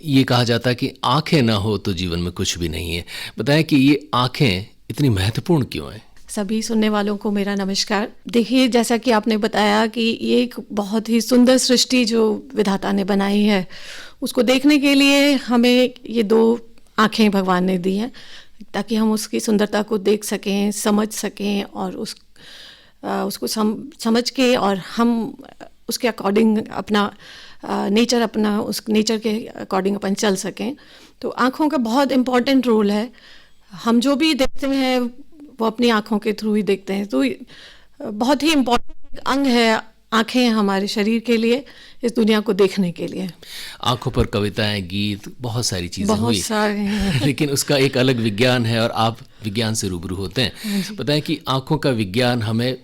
ये कहा जाता है कि आँखें ना हो तो जीवन में कुछ भी नहीं है। बताएं कि ये आँखें इतनी महत्वपूर्ण क्यों हैं? सभी सुनने वालों को मेरा नमस्कार। देखिए, जैसा कि आपने बताया कि ये एक बहुत ही सुंदर सृष्टि जो विधाता ने बनाई है, उसको देखने के लिए हमें ये दो आँखें भगवान ने दी हैं, ताकि हम उसकी सुंदरता को देख सकें, समझ सकें और उसको समझ के और हम उसके अकॉर्डिंग अपना नेचर अपना उस नेचर के अकॉर्डिंग अपन चल सकें। तो आँखों का बहुत इम्पॉर्टेंट रोल है। हम जो भी देखते हैं वो अपनी आँखों के थ्रू ही देखते हैं। तो बहुत ही इम्पॉर्टेंट अंग है आँखें हमारे शरीर के लिए, इस दुनिया को देखने के लिए। आँखों पर कविताएं, गीत, बहुत सारी चीज़ें बहुत हुई सारे हैं। लेकिन उसका एक अलग विज्ञान है और आप विज्ञान से रूबरू होते हैं। बताएं कि आँखों का विज्ञान हमें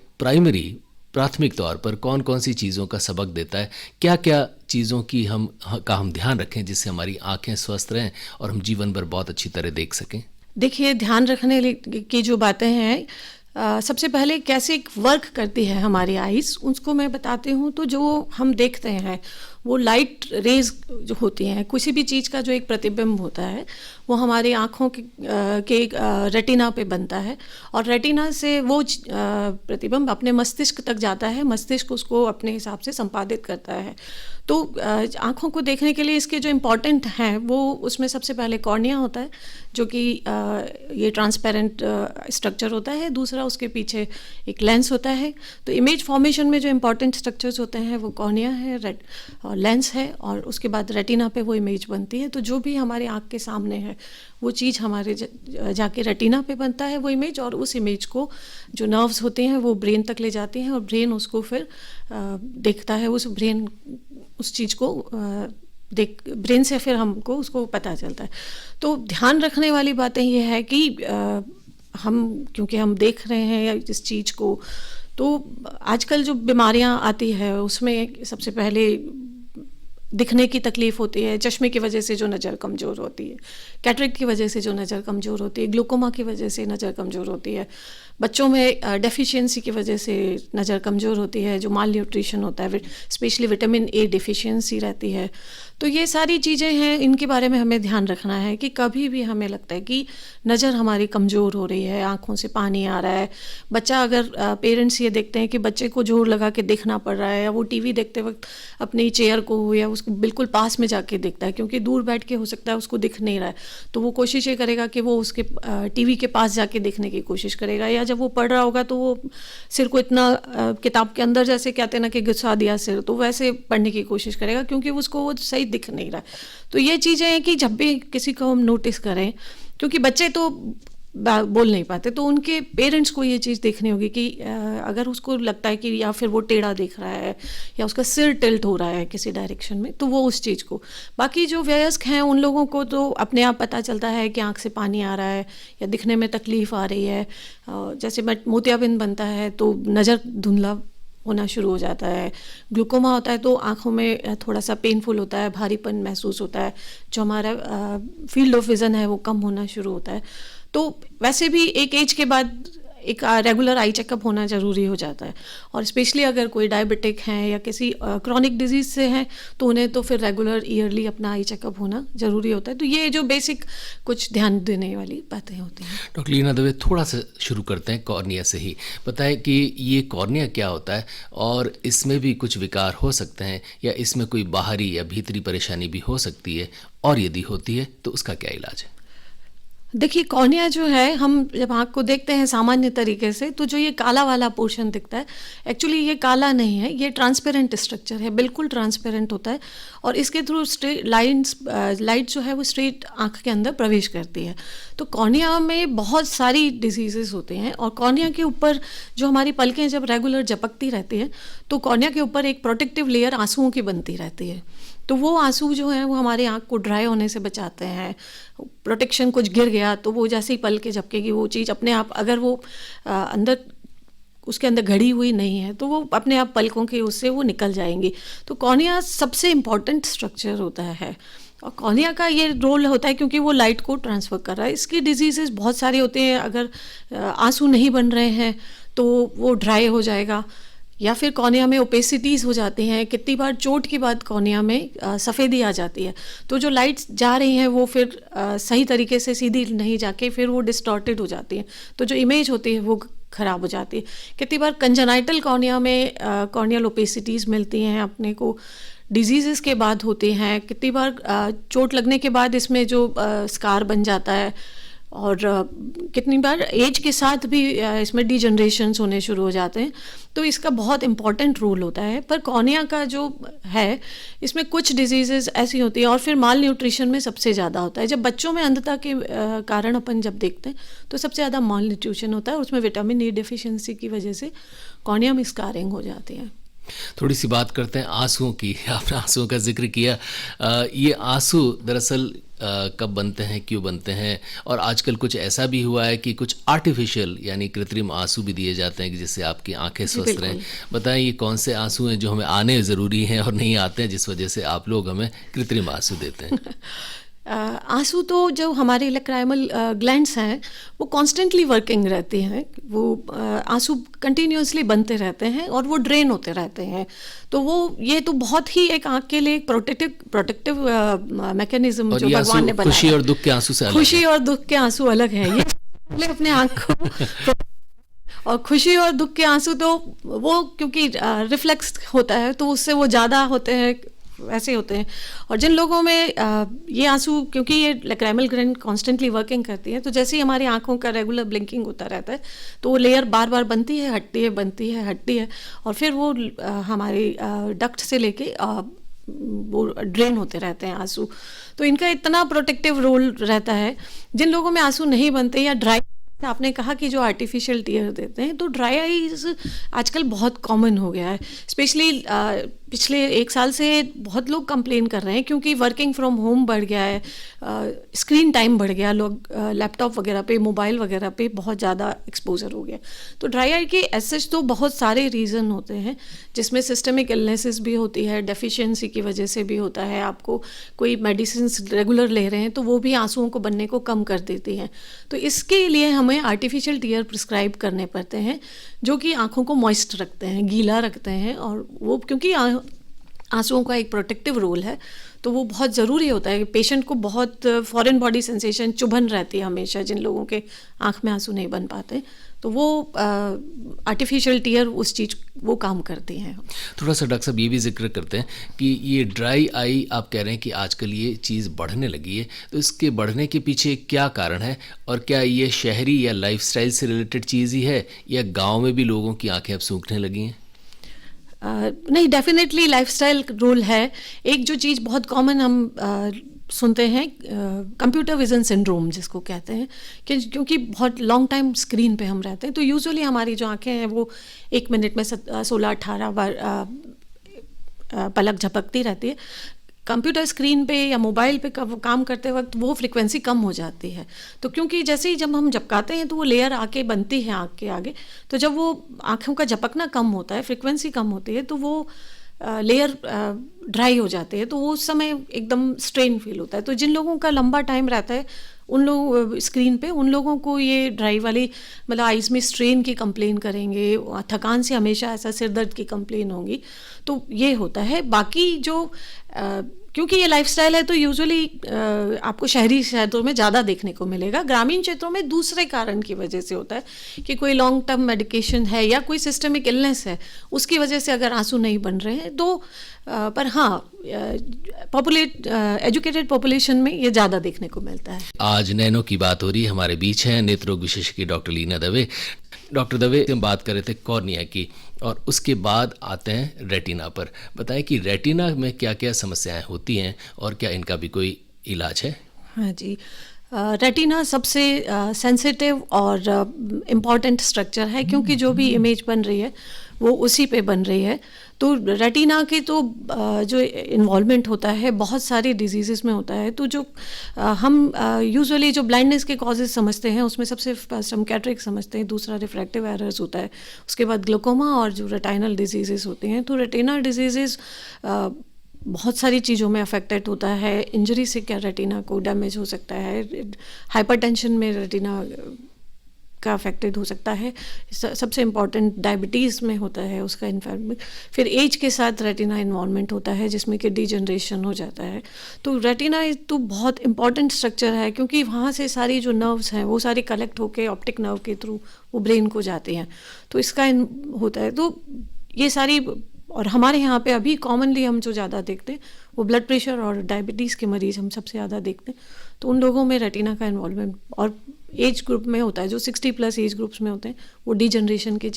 प्राथमिक तौर पर कौन कौन सी चीज़ों का सबक देता है? क्या क्या चीज़ों की हम ध्यान रखें जिससे हमारी आँखें स्वस्थ रहें और हम जीवन भर बहुत अच्छी तरह देख सकें? देखिए, ध्यान रखने की जो बातें हैं, सबसे पहले कैसे वर्क करती है हमारी आइज़, उसको मैं बताती हूँ। तो जो हम देखते हैं वो लाइट रेज जो होती हैं, किसी भी चीज़ का जो एक प्रतिबिंब होता है वो हमारी आँखों के रेटिना पे बनता है और रेटिना से वो प्रतिबिंब अपने मस्तिष्क तक जाता है। मस्तिष्क उसको अपने हिसाब से संपादित करता है। तो आँखों को देखने के लिए इसके जो इम्पोर्टेंट हैं वो, उसमें सबसे पहले कॉर्निया होता है, जो कि ये ट्रांसपेरेंट स्ट्रक्चर होता है। दूसरा, उसके पीछे एक लेंस होता है। तो इमेज फॉर्मेशन में जो इम्पोर्टेंट स्ट्रक्चर्स होते हैं वो कॉर्निया है और लेंस है, और उसके बाद रेटिना पे वो इमेज बनती है। तो जो भी हमारे आँख के सामने है वो चीज़ हमारे जाके रेटिना पे बनता है वो इमेज, और उस इमेज को जो नर्व्स होते हैं वो ब्रेन तक ले जाती हैं और ब्रेन उसको फिर देखता है। उस चीज़ को ब्रेन से फिर हमको उसको पता चलता है। तो ध्यान रखने वाली बातें ये है कि क्योंकि हम देख रहे हैं इस चीज़ को, तो आजकल जो बीमारियां आती है उसमें सबसे पहले दिखने की तकलीफ होती है। चश्मे की वजह से जो नज़र कमज़ोर होती है, कैटरेक्ट की वजह से जो नज़र कमज़ोर होती है, ग्लूकोमा की वजह से नज़र कमज़ोर होती है, बच्चों में डेफिशिएंसी की वजह से नज़र कमज़ोर होती है, जो माल न्यूट्रिशन होता है, स्पेशली विटामिन ए डिफिशियंसी रहती है। तो ये सारी चीज़ें हैं, इनके बारे में हमें ध्यान रखना है कि कभी भी हमें लगता है कि नज़र हमारी कमज़ोर हो रही है, आँखों से पानी आ रहा है, बच्चा अगर पेरेंट्स ये देखते हैं कि बच्चे को जोर लगा के देखना पड़ रहा है, या वो टीवी देखते वक्त अपनी चेयर को या उसको बिल्कुल पास में जाके देखता है, क्योंकि दूर बैठ के हो सकता है उसको दिख नहीं रहा है, तो वो कोशिश ये करेगा कि वो उसके टीवी के पास जाके देखने की कोशिश करेगा। या जब वो पढ़ रहा होगा तो वो सिर को इतना किताब के अंदर, जैसे कहते हैं ना कि घुसा दिया सिर, तो वैसे पढ़ने की कोशिश करेगा, क्योंकि उसको वो सही दिख नहीं रहा है। तो ये चीज़ें हैं कि जब भी किसी को हम नोटिस करें, क्योंकि बच्चे तो बोल नहीं पाते, तो उनके पेरेंट्स को ये चीज़ देखनी होगी कि अगर उसको लगता है कि या फिर वो टेढ़ा देख रहा है या उसका सिर टिल्ट हो रहा है किसी डायरेक्शन में, तो वो उस चीज़ को। बाकी जो वयस्क हैं उन लोगों को तो अपने आप पता चलता है कि आँख से पानी आ रहा है या दिखने में तकलीफ़ आ रही है। जैसे मोतियाबिंद बनता है तो नज़र धुंधला होना शुरू हो जाता है। ग्लूकोमा होता है तो आँखों में थोड़ा सा पेनफुल होता है, भारीपन महसूस होता है, जो हमारा फील्ड ऑफ विज़न है वो कम होना शुरू होता है। तो वैसे भी एक एज के बाद एक रेगुलर आई चेकअप होना ज़रूरी हो जाता है, और स्पेशली अगर कोई डायबिटिक हैं या किसी क्रॉनिक डिजीज़ से हैं तो उन्हें तो फिर रेगुलर ईयरली अपना आई चेकअप होना ज़रूरी होता है। तो ये जो बेसिक कुछ ध्यान देने वाली बातें होती हैं। डॉक्टर लीना दवे, थोड़ा सा शुरू करते हैं कॉर्निया से ही। बताएं कि ये कॉर्निया क्या होता है और इसमें भी कुछ विकार हो सकते हैं या इसमें कोई बाहरी या भीतरी परेशानी भी हो सकती है, और यदि होती है तो उसका क्या इलाज है? देखिए, कॉर्निया जो है, हम जब आँख को देखते हैं सामान्य तरीके से, तो जो ये काला वाला पोर्शन दिखता है, एक्चुअली ये काला नहीं है, ये ट्रांसपेरेंट स्ट्रक्चर है, बिल्कुल ट्रांसपेरेंट होता है, और इसके थ्रू लाइट जो है वो स्ट्रेट आँख के अंदर प्रवेश करती है। तो कॉर्निया में बहुत सारी डिजीजेस होते हैं, और कॉर्निया के ऊपर जो हमारी पलकें जब रेगुलर झपकती रहती है तो कॉर्निया के ऊपर एक प्रोटेक्टिव लेयर आंसुओं की बनती रहती है। तो वो आंसू जो हैं वो हमारे आँख को ड्राई होने से बचाते हैं। प्रोटेक्शन कुछ गिर गया तो वो जैसे ही पलकें झपकेगी वो चीज़ अपने आप, अगर वो अंदर उसके अंदर घड़ी हुई नहीं है तो वो अपने आप पलकों के उससे वो निकल जाएंगी। तो कॉर्निया सबसे इम्पॉर्टेंट स्ट्रक्चर होता है, और कॉर्निया का ये रोल होता है क्योंकि वो लाइट को ट्रांसफ़र कर रहा है। इसकी डिजीज़ेस बहुत सारी होती हैं। अगर आंसू नहीं बन रहे हैं तो वो ड्राई हो जाएगा, या फिर कॉर्निया में ओपेसिटीज़ हो जाती हैं, कितनी बार चोट के बाद कॉर्निया में सफ़ेदी आ जाती है, तो जो लाइट्स जा रही हैं वो फिर सही तरीके से सीधी नहीं जाके फिर वो डिस्टॉर्टेड हो जाती हैं, तो जो इमेज होती है वो ख़राब हो जाती है। कितनी बार कंजेनाइटल कॉर्निया में कॉर्नियल ओपेसिटीज़ मिलती हैं अपने को, डिजीज़ के बाद होते हैं, कितनी बार चोट लगने के बाद इसमें जो स्कार बन जाता है, और कितनी बार एज के साथ भी इसमें डिजनरेशन्स होने शुरू हो जाते हैं, तो इसका बहुत इम्पॉर्टेंट रोल होता है। पर कॉर्निया का जो है इसमें कुछ डिजीज़ ऐसी होती हैं, और फिर माल न्यूट्रिशन में सबसे ज़्यादा होता है। जब बच्चों में अंधता के कारण अपन जब देखते हैं तो सबसे ज़्यादा माल न्यूट्रिशन होता है, उसमें विटामिन ई डेफिशिएंसी की वजह से कॉर्निया में स्कारिंग हो जाती है। थोड़ी सी बात करते हैं आंसुओं की। आपने आंसुओं का जिक्र किया। ये आंसू दरअसल कब बनते हैं, क्यों बनते हैं, और आजकल कुछ ऐसा भी हुआ है कि कुछ आर्टिफिशियल यानी कृत्रिम आंसू भी दिए जाते हैं कि जिससे आपकी आंखें स्वस्थ रहें। बताएं ये कौन से आंसू हैं जो हमें आने ज़रूरी हैं और नहीं आते हैं, जिस वजह से आप लोग हमें कृत्रिम आंसू देते हैं? आंसू तो जो हमारे लैक्राइमल ग्लैंड्स हैं वो कॉन्स्टेंटली वर्किंग रहती हैं, वो आंसू कंटिन्यूसली बनते रहते हैं और वो ड्रेन होते रहते हैं। तो वो ये तो बहुत ही एक आँख के लिए एक प्रोटेक्टिव मैकेनिज्म जो भगवान ने बनाया। खुशी और दुख के आंसू से अलग खुशी और दुख के आंसू अलग हैं। ये अपने आँख को और खुशी और दुख के आंसू तो वो क्योंकि रिफ्लेक्स होता है तो उससे वो ज़्यादा होते हैं, वैसे होते हैं। और जिन लोगों में ये आंसू, क्योंकि ये लैक्राइमल ग्लैंड कॉन्स्टेंटली वर्किंग करती है, तो जैसे ही हमारी आंखों का रेगुलर ब्लिंकिंग होता रहता है तो वो लेयर बार बार बनती है, हटती है, बनती है, हटती है, और फिर वो हमारी डक्ट से लेके वो ड्रेन होते रहते हैं आंसू। तो इनका इतना प्रोटेक्टिव रोल रहता है। जिन लोगों में आंसू नहीं बनते या ड्राई, आपने कहा कि जो आर्टिफिशियल टीयर देते हैं, तो ड्राई आईज आजकल बहुत कॉमन हो गया है। स्पेशली पिछले 1 साल से बहुत लोग कंप्लेन कर रहे हैं क्योंकि वर्किंग फ्रॉम होम बढ़ गया है, स्क्रीन टाइम बढ़ गया, लोग लैपटॉप वगैरह पे, मोबाइल वगैरह पे बहुत ज़्यादा एक्सपोजर हो गया। तो ड्राई आई के एसएच तो बहुत सारे रीज़न होते हैं, जिसमें सिस्टमिक इलनेसेस भी होती है, डेफिशिएंसी की वजह से भी होता है, आपको कोई मेडिसिन रेगुलर ले रहे हैं तो वो भी आंसुओं को बनने को कम कर देती हैं। तो इसके लिए हमें आर्टिफिशियल टीयर प्रिस्क्राइब करने पड़ते हैं जो कि आँखों को मॉइस्ट रखते हैं, गीला रखते हैं, और वो क्योंकि आंसुओं का एक प्रोटेक्टिव रोल है तो वो बहुत ज़रूरी होता है। पेशेंट को बहुत फॉरेन बॉडी सेंसेशन, चुभन रहती है हमेशा, जिन लोगों के आँख में आंसू नहीं बन पाते, तो वो आर्टिफिशियल टीयर उस चीज़ वो काम करती हैं। थोड़ा सा डॉक्टर साहब ये भी जिक्र करते हैं कि ये ड्राई आई आप कह रहे हैं कि आजकल ये चीज़ बढ़ने लगी है, तो इसके बढ़ने के पीछे क्या कारण है, और क्या ये शहरी या लाइफस्टाइल से रिलेटेड चीज़ ही है, या गाँव में भी लोगों की आँखें अब सूखने लगी हैं? नहीं, डेफिनेटली लाइफस्टाइल रोल है। एक जो चीज़ बहुत कॉमन हम सुनते हैं, कंप्यूटर विजन सिंड्रोम जिसको कहते हैं, कि क्योंकि बहुत लॉन्ग टाइम स्क्रीन पे हम रहते हैं, तो यूजुअली हमारी जो आंखें हैं वो 1 मिनट में 16-18 बार पलक झपकती रहती है। कंप्यूटर स्क्रीन पे या मोबाइल पे काम करते वक्त वो फ्रिक्वेंसी कम हो जाती है। तो क्योंकि जैसे ही जब हम झपकाते हैं तो वो लेयर आके बनती है आँख के आगे, तो जब वो आँखों का झपकना कम होता है, फ्रिक्वेंसी कम होती है, तो वो लेयर ड्राई हो जाते हैं, तो वो उस समय एकदम स्ट्रेन फील होता है। तो जिन लोगों का लंबा टाइम रहता है उन लोग स्क्रीन पे, उन लोगों को ये ड्राई वाली मतलब आइज़ में स्ट्रेन की कंप्लेन करेंगे, थकान से हमेशा ऐसा सिर दर्द की कंप्लेन होगी, तो ये होता है। बाकी जो क्योंकि ये लाइफस्टाइल है तो यूजुअली आपको शहरी क्षेत्रों में ज़्यादा देखने को मिलेगा, ग्रामीण क्षेत्रों में दूसरे कारण की वजह से होता है कि कोई लॉन्ग टर्म मेडिकेशन है या कोई सिस्टमिक इलनेस है, उसकी वजह से अगर आंसू नहीं बन रहे हैं तो पर हाँ, एजुकेटेड पॉपुलेशन में ये ज़्यादा देखने को मिलता है। आज नैनो की बात हो रही है, हमारे बीच हैं नेत्र रोग विशेषज्ञ डॉक्टर लीना दवे। डॉक्टर दवे, हम बात कर रहे थे कॉर्निया की, और उसके बाद आते हैं रेटिना पर। बताएं कि रेटिना में क्या क्या समस्याएं होती हैं और क्या इनका भी कोई इलाज है? हाँ जी, रेटिना सबसे सेंसिटिव और इम्पॉर्टेंट स्ट्रक्चर है, क्योंकि जो भी इमेज बन रही है वो उसी पे बन रही है। तो रेटिना के तो जो इन्वॉल्वमेंट होता है बहुत सारी डिजीज़ में होता है। तो जो हम यूजुअली जो ब्लाइंडनेस के कॉजेज़ समझते हैं उसमें सबसे फर्स्ट हम कैटरेक्ट समझते हैं, दूसरा रिफ्रैक्टिव एरर्स होता है, उसके बाद ग्लूकोमा और जो रेटिनल डिजीज़ होते हैं। तो रेटिनल डिजीज़ बहुत सारी चीज़ों में अफेक्टेड होता है। इंजरी से क्या रेटिना को डैमेज हो सकता है, हाइपरटेंशन में रेटिना का अफेक्टेड हो सकता है। सबसे इम्पॉर्टेंट डायबिटीज़ में होता है उसका इन्वॉल्वमेंट। फिर एज के साथ रेटिना इन्वॉल्वमेंट होता है जिसमें कि डीजनरेशन हो जाता है। तो रेटिना तो बहुत इंपॉर्टेंट स्ट्रक्चर है क्योंकि वहाँ से सारी जो नर्व्स हैं वो सारी कलेक्ट होके ऑप्टिक नर्व के थ्रू वो ब्रेन को जाती हैं, तो इसका होता है। तो ये सारी, और हमारे यहाँ पे अभी कॉमनली हम जो ज़्यादा देखते हैं वो ब्लड प्रेशर और डायबिटीज़ के मरीज़ हम सबसे ज़्यादा देखते हैं। तो उन लोगों में रेटिना का इन्वॉल्वमेंट और एज ग्रुप में होता है, जो 60+ एज ग्रुप्स में होते हैं वो डीजनरेशन के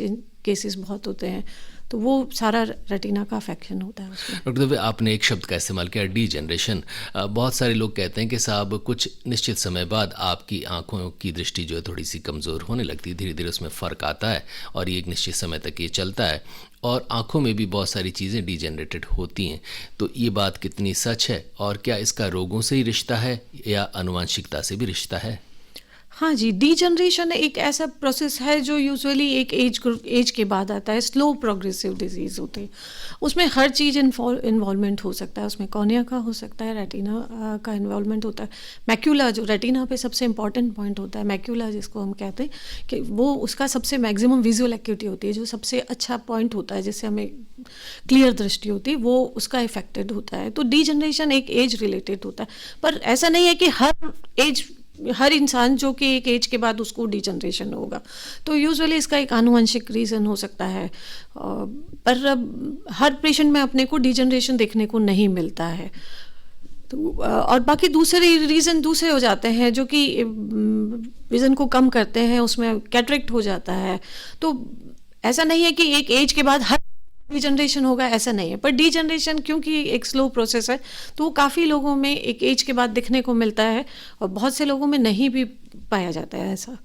केसेस बहुत होते हैं, तो वो सारा रेटिना का अफेक्शन होता है उसमें। डॉक्टर दवे, आपने एक शब्द का इस्तेमाल किया, डीजनरेशन। बहुत सारे लोग कहते हैं कि साहब कुछ निश्चित समय बाद आपकी आंखों की दृष्टि जो है थोड़ी सी कमज़ोर होने लगती है, धीरे धीरे उसमें फ़र्क आता है और ये एक निश्चित समय तक ये चलता है और आंखों में भी बहुत सारी चीज़ें डीजनरेटेड होती हैं। तो ये बात कितनी सच है और क्या इसका रोगों से ही रिश्ता है या आनुवंशिकता से भी रिश्ता है? हाँ जी, डीजनरेशन एक ऐसा प्रोसेस है जो यूजुअली एक एज के बाद आता है। स्लो प्रोग्रेसिव डिजीज़ होते हैं, उसमें हर चीज़ इन्वॉल्वमेंट हो सकता है। उसमें कॉर्निया का हो सकता है, रेटिना का इन्वॉल्वमेंट होता है। मैक्यूला, जो रेटिना पे सबसे इंपॉर्टेंट पॉइंट होता है, मैक्यूला जिसको हम कहते हैं कि वो उसका सबसे मैक्सिमम विजुअल एक्यूटी होती है, जो सबसे अच्छा पॉइंट होता है जिससे हमें क्लियर दृष्टि होती है, वो उसका इफेक्टेड होता है। तो डीजनरेशन एक एज रिलेटेड होता है, पर ऐसा नहीं है कि हर इंसान जो कि एक एज के बाद उसको डीजनरेशन होगा। तो यूजुअली इसका एक आनुवंशिक रीज़न हो सकता है, पर हर पेशेंट में अपने को डीजनरेशन देखने को नहीं मिलता है। तो और बाकी दूसरे रीज़न दूसरे हो जाते हैं जो कि विज़न को कम करते हैं, उसमें कैटरेक्ट हो जाता है। तो ऐसा नहीं है कि एक एज के बाद हर डीजनरेशन होगा, ऐसा नहीं है। पर डीजनरेशन क्योंकि एक स्लो प्रोसेस है तो वो काफ़ी लोगों में एक एज के बाद दिखने को मिलता है और बहुत से लोगों में नहीं भी पाया जाता है ऐसा।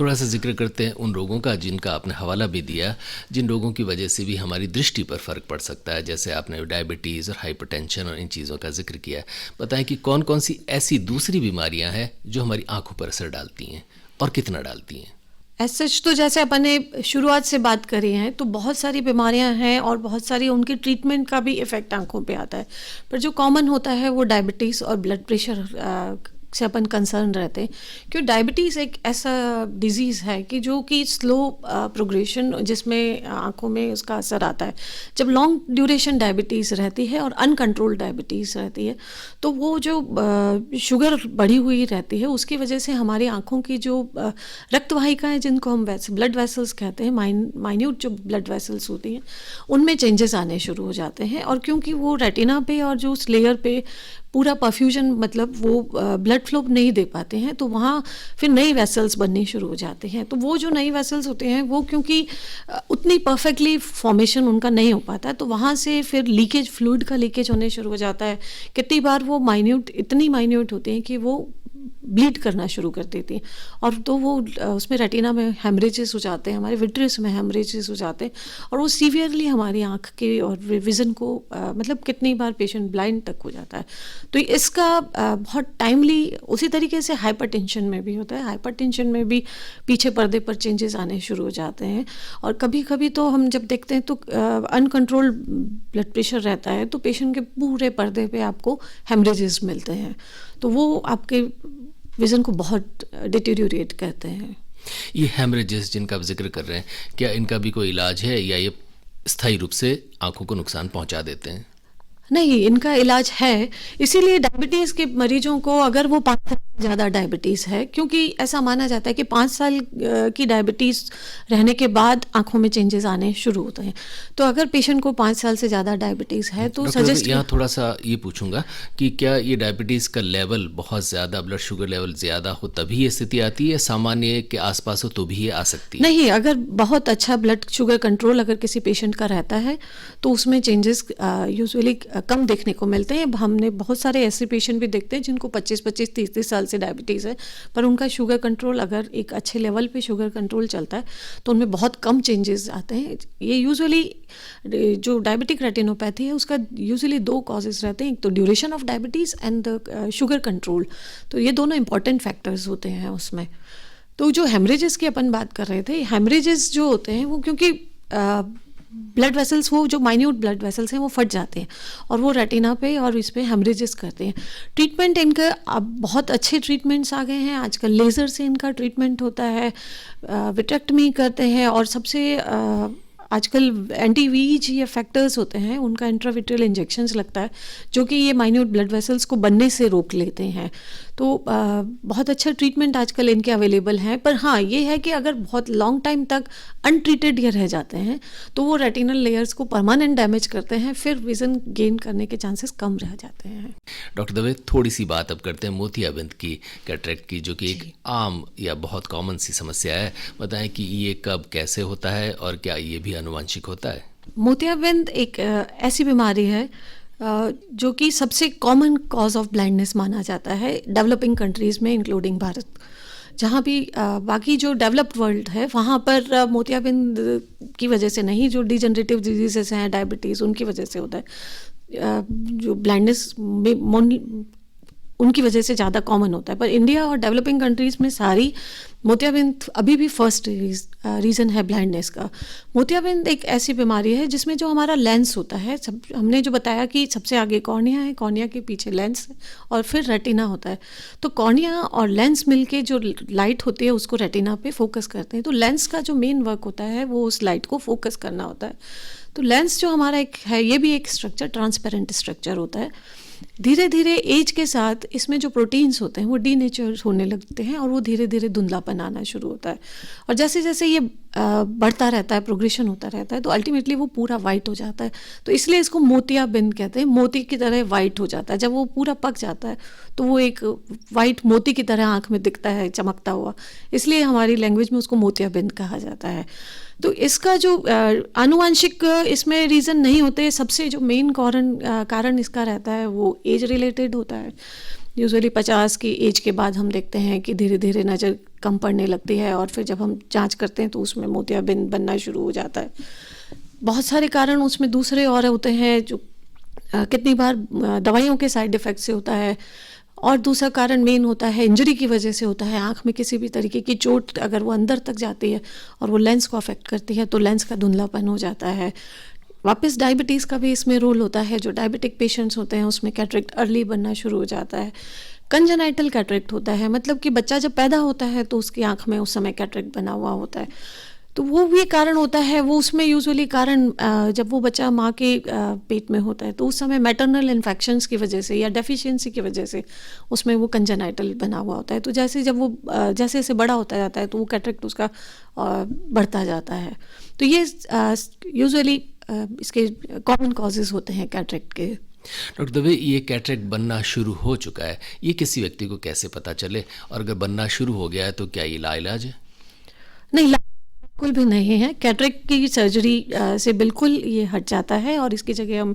थोड़ा सा जिक्र करते हैं उन रोगों का जिनका आपने हवाला भी दिया, जिन रोगों की वजह से भी हमारी दृष्टि पर फ़र्क पड़ सकता है, जैसे आपने डायबिटीज़ और हाइपरटेंशन और इन चीज़ों का जिक्र किया। बताएं कि कौन कौन सी ऐसी दूसरी बीमारियां हैं जो हमारी आंखों पर असर डालती हैं और कितना डालती हैं? सच तो जैसे अपन ने शुरुआत से बात करी है तो बहुत सारी बीमारियां हैं और बहुत सारी उनकी ट्रीटमेंट का भी इफ़ेक्ट आंखों पे आता है। पर जो कॉमन होता है वो डायबिटीज़ और ब्लड प्रेशर से अपन कंसर्न रहते हैं, क्योंकि डायबिटीज़ एक ऐसा डिजीज़ है कि जो कि स्लो प्रोग्रेशन जिसमें आंखों में उसका असर आता है। जब लॉन्ग ड्यूरेशन डायबिटीज़ रहती है और अनकंट्रोल्ड डायबिटीज़ रहती है तो वो जो शुगर बढ़ी हुई रहती है उसकी वजह से हमारी आंखों की जो रक्तवाहिकाएँ जिनको हम ब्लड वेसल्स कहते हैं, माइन्यूट जो ब्लड वेसल्स होती हैं, उनमें चेंजेस आने शुरू हो जाते हैं। और क्योंकि वो रेटिना पे और जो उस लेयर पे पूरा परफ्यूजन मतलब वो ब्लड फ्लो नहीं दे पाते हैं तो वहाँ फिर नई वेसल्स बननी शुरू हो जाते हैं। तो वो जो नई वेसल्स होते हैं वो क्योंकि उतनी परफेक्टली फॉर्मेशन उनका नहीं हो पाता है तो वहाँ से फिर लीकेज, फ्लूइड का लीकेज होने शुरू हो जाता है। कितनी बार वो इतनी माइन्यूट होते हैं कि वो ब्लीड करना शुरू कर देती हैं और तो वो उसमें रेटिना में हेमरेजेस हो जाते हैं, हमारे विट्रियस में हेमरेजेस हो जाते हैं और वो सीवियरली हमारी आँख के और विज़न को मतलब कितनी बार पेशेंट ब्लाइंड तक हो जाता है। तो इसका बहुत टाइमली, उसी तरीके से हाइपरटेंशन में भी होता है। हाइपरटेंशन में भी पीछे पर्दे पर चेंजेस आने शुरू हो जाते हैं और कभी कभी तो हम जब देखते हैं तो अनकंट्रोल्ड ब्लड प्रेशर रहता है तो पेशेंट के पूरे पर्दे पे आपको हेमरेजेस मिलते हैं, तो वो आपके विज़न को बहुत डिटेरियोरेट करते हैं। ये हेमरेजेस जिनका आप जिक्र कर रहे हैं, क्या इनका भी कोई इलाज है या ये स्थायी रूप से आंखों को नुकसान पहुंचा देते हैं? नहीं, इनका इलाज है। इसीलिए डायबिटीज़ के मरीजों को, अगर वो 5 साल से ज़्यादा डायबिटीज़ है, क्योंकि ऐसा माना जाता है कि 5 साल की डायबिटीज़ रहने के बाद आंखों में चेंजेस आने शुरू होते हैं। तो अगर पेशेंट को 5 साल से ज़्यादा डायबिटीज़ है तो सजेस्ट, यहाँ थोड़ा सा ये पूछूंगा कि क्या ये डायबिटीज़ का लेवल बहुत ज़्यादा, ब्लड शुगर लेवल ज़्यादा हो तभी ये स्थिति आती है, सामान्य के आसपास हो तो भी ये आ सकती है? नहीं, अगर बहुत अच्छा ब्लड शुगर कंट्रोल अगर किसी पेशेंट का रहता है तो उसमें चेंजेस यूजुअली कम देखने को मिलते हैं। हमने बहुत सारे ऐसे पेशेंट भी देखते हैं जिनको 25-25, 30-30 साल से डायबिटीज़ है, पर उनका शुगर कंट्रोल अगर एक अच्छे लेवल पे शुगर कंट्रोल चलता है तो उनमें बहुत कम चेंजेस आते हैं। ये यूजुअली जो डायबिटिक रेटिनोपैथी है उसका यूजुअली 2 कॉजेज़ रहते हैं, एक तो duration of diabetes and the sugar control. तो ये दोनों इंपॉर्टेंट फैक्टर्स होते हैं उसमें। तो जो हेमरेजेस की अपन बात कर रहे थे, हेमरेजेस जो होते हैं वो क्योंकि ब्लड वेसल्स, वो जो माइन्यूट ब्लड वेसल्स हैं वो फट जाते हैं और वो रेटिना पे और इस पे हेमरेजेस करते हैं। ट्रीटमेंट इनका अब बहुत अच्छे ट्रीटमेंट्स आ गए हैं आजकल। लेज़र से इनका ट्रीटमेंट होता है, विट्रेक्टमी करते हैं, और सबसे आजकल एंटी वीज या फैक्टर्स होते हैं, उनका इंट्राविट्रियल इंजेक्शंस लगता है जो कि ये माइन्यूट ब्लड वेसल्स को बनने से रोक लेते हैं। तो बहुत अच्छा ट्रीटमेंट आजकल इनके अवेलेबल हैं। पर हाँ, ये है कि अगर बहुत लॉन्ग टाइम तक अनट्रीटेड ये रह जाते हैं तो वो रेटिनल लेयर्स को परमानेंट डैमेज करते हैं, फिर विजन गेन करने के चांसेस कम रह जाते हैं। डॉक्टर दवे, थोड़ी सी बात अब करते हैं मोतियाबिंद की, कैटरेक्ट की, जो कि एक आम या बहुत कॉमन सी समस्या है। बताएं कि ये कब कैसे होता है और क्या ये भी आनुवंशिक होता है? मोतियाबिंद एक ऐसी बीमारी है जो कि सबसे कॉमन कॉज ऑफ ब्लाइंडनेस माना जाता है डेवलपिंग कंट्रीज़ में, इंक्लूडिंग भारत। जहाँ भी बाकी जो डेवलप्ड वर्ल्ड है वहाँ पर मोतियाबिंद की वजह से नहीं, जो डिजनरेटिव डिजीजेस हैं, डायबिटीज़, उनकी वजह से होता है। जो ब्लाइंडनेस उनकी वजह से ज़्यादा कॉमन होता है। पर इंडिया और डेवलपिंग कंट्रीज़ में सारी मोतियाबिंद अभी भी फर्स्ट रीज़न है ब्लाइंडनेस का। मोतियाबिंद एक ऐसी बीमारी है जिसमें जो हमारा लेंस होता है, हमने जो बताया कि सबसे आगे कॉर्निया है, कॉर्निया के पीछे लेंस है और फिर रेटिना होता है। तो कॉर्निया और लेंस मिलके जो लाइट होती है उसको रेटिना पे फोकस करते हैं। तो लेंस का जो मेन वर्क होता है वो उस लाइट को फोकस करना होता है। तो लेंस जो हमारा एक है, ये भी एक स्ट्रक्चर, ट्रांसपेरेंट स्ट्रक्चर होता है। धीरे धीरे एज के साथ इसमें जो प्रोटीन्स होते हैं वो डीनेचर होने लगते हैं और वो धीरे धीरे धुंधलापन आना शुरू होता है। और जैसे जैसे ये बढ़ता रहता है, प्रोग्रेशन होता रहता है, तो अल्टीमेटली वो पूरा वाइट हो जाता है। तो इसलिए इसको मोतियाबिंद कहते हैं, मोती की तरह वाइट हो जाता है। जब वो पूरा पक जाता है तो वो एक वाइट मोती की तरह आँख में दिखता है, चमकता हुआ, इसलिए हमारी लैंग्वेज में उसको मोतियाबिंद कहा जाता है। तो इसका जो आनुवंशिक इसमें रीज़न नहीं होते, सबसे जो मेन कारण इसका रहता है वो एज रिलेटेड होता है। यूजुअली 50 की एज के बाद हम देखते हैं कि धीरे धीरे नज़र कम पड़ने लगती है और फिर जब हम जांच करते हैं तो उसमें मोतियाबिंद बनना शुरू हो जाता है। बहुत सारे कारण उसमें दूसरे और होते हैं, जो कितनी बार दवाइयों के साइड इफ़ेक्ट से होता है, और दूसरा कारण मेन होता है इंजरी की वजह से होता है। आँख में किसी भी तरीके की चोट अगर वो अंदर तक जाती है और वो लेंस को अफेक्ट करती है तो लेंस का धुंधलापन हो जाता है। वापस डायबिटीज़ का भी इसमें रोल होता है। जो डायबिटिक पेशेंट्स होते हैं उसमें कैटरेक्ट अर्ली बनना शुरू हो जाता है। कंजेनाइटल कैटरेक्ट होता है, मतलब कि बच्चा जब पैदा होता है तो उसकी आँख में उस समय कैटरेक्ट बना हुआ होता है, तो वो भी कारण होता है। वो उसमें यूजुअली कारण जब वो बच्चा माँ के पेट में होता है तो उस समय मैटरनल इन्फेक्शंस की वजह से या डेफिशिएंसी की वजह से उसमें वो कंजेनाइटल बना हुआ होता है। तो जैसे जब वो जैसे जैसे बड़ा होता जाता है तो वो कैटरेक्ट उसका बढ़ता जाता है। तो ये यूजुअली इसके कॉमन कॉजेज़ होते हैं कैटरेक्ट के। डॉक्टर दवे, ये कैटरेक्ट बनना शुरू हो चुका है, ये किसी व्यक्ति को कैसे पता चले, और अगर बनना शुरू हो गया है तो क्या ये लाइलाज है? नहीं, बिल्कुल भी नहीं है। कैटरेक्ट की सर्जरी से बिल्कुल ये हट जाता है और इसकी जगह हम